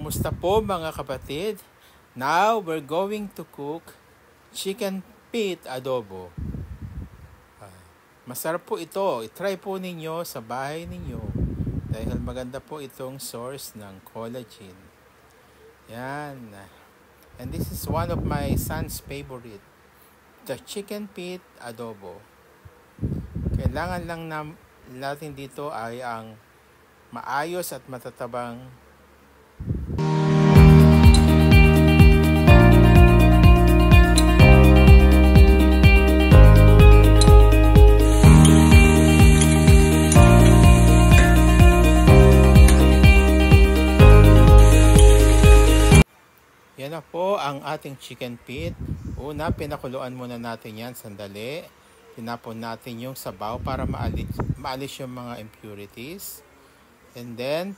Kamusta po mga kapatid? Now we're going to cook chicken feet adobo. Masarap po ito. I-try po ninyo sa bahay ninyo dahil maganda po itong source ng collagen. Yan. And this is one of my son's favorite. The chicken feet adobo. Kailangan lang natin dito ay ang maayos at matatabang Yan na po ang ating chicken feet. Una, pinakuluan muna natin yan sandali. Tinapon natin yung sabaw para maalis yung mga impurities. And then,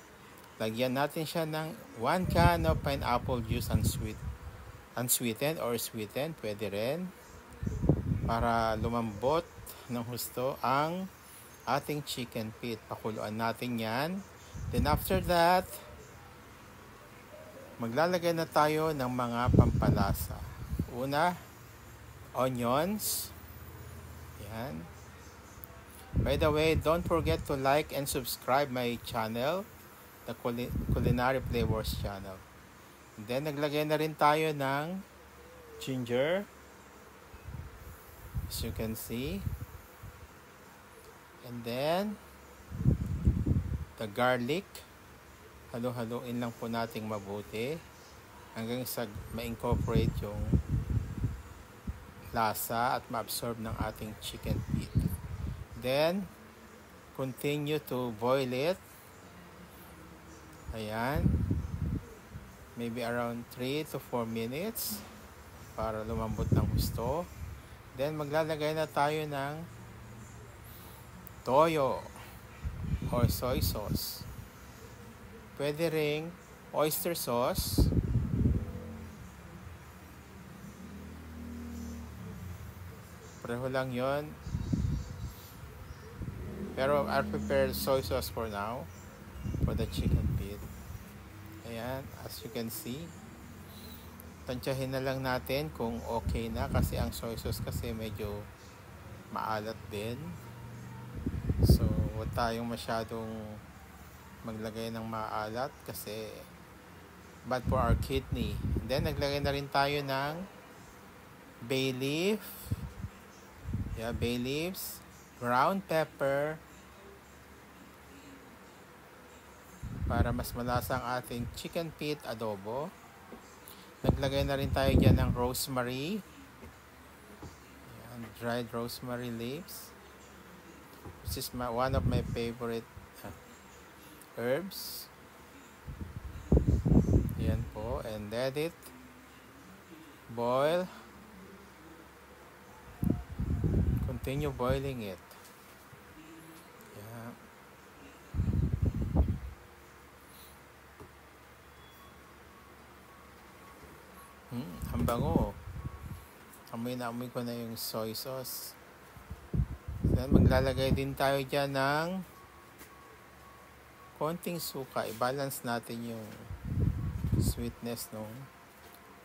lagyan natin siya ng 1 can of pineapple juice unsweetened or sweetened. Pwede rin. Para lumambot ng husto ang ating chicken feet. Pakuluan natin yan. Then after that, maglalagay na tayo ng mga pampalasa. Una, onions. Yan. By the way, don't forget to like and subscribe my channel, the Culinary Flavors channel. And then, naglagay na rin tayo ng ginger. As you can see. And then, the garlic. Halo-haloin lang po nating mabuti hanggang sa ma-incorporate yung lasa at ma-absorb ng ating chicken feet. Then, continue to boil it. Ayan. Maybe around 3 to 4 minutes para lumambot ng gusto. Then, maglalagay na tayo ng toyo or soy sauce. Pwede ring oyster sauce. Pareho lang yon. Pero I'll prepare soy sauce for now. For the chicken feet. Ayan, as you can see. Tansyahin na lang natin kung okay na. Kasi ang soy sauce kasi medyo maalat din. So, huwag tayong masyadong maglagay ng maalat kasi bad for our kidney. And then naglagay na rin tayo ng bay leaf. Yeah, bay leaves, ground pepper para mas malasa ang ating chicken feet adobo. Naglagay na rin tayo dyan ng rosemary. Yan, dried rosemary leaves. This is one of my favorite herbs. Yan po. And let it boil. Continue boiling it. Yeah. Ang bango. Amoy na amoy ko na yung soy sauce. Then maglalagay din tayo dyan ng konting suka, i-balance natin yung sweetness ng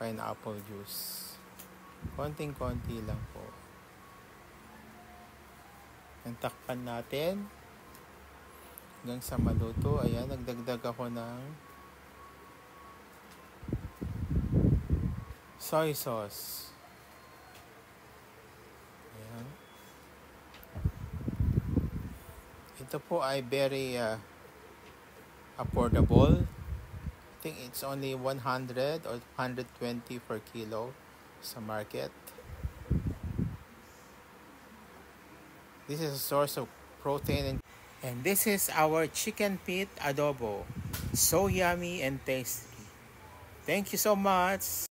pineapple juice. Konting-konti lang po. Takpan natin hanggang sa maluto. Ayan, nagdagdag ako ng soy sauce. Ayan. Ito po ay very affordable. I think it's only 100 or 120 per kilo sa market. This is a source of protein and this is our chicken feet adobo. So yummy and tasty. Thank you so much.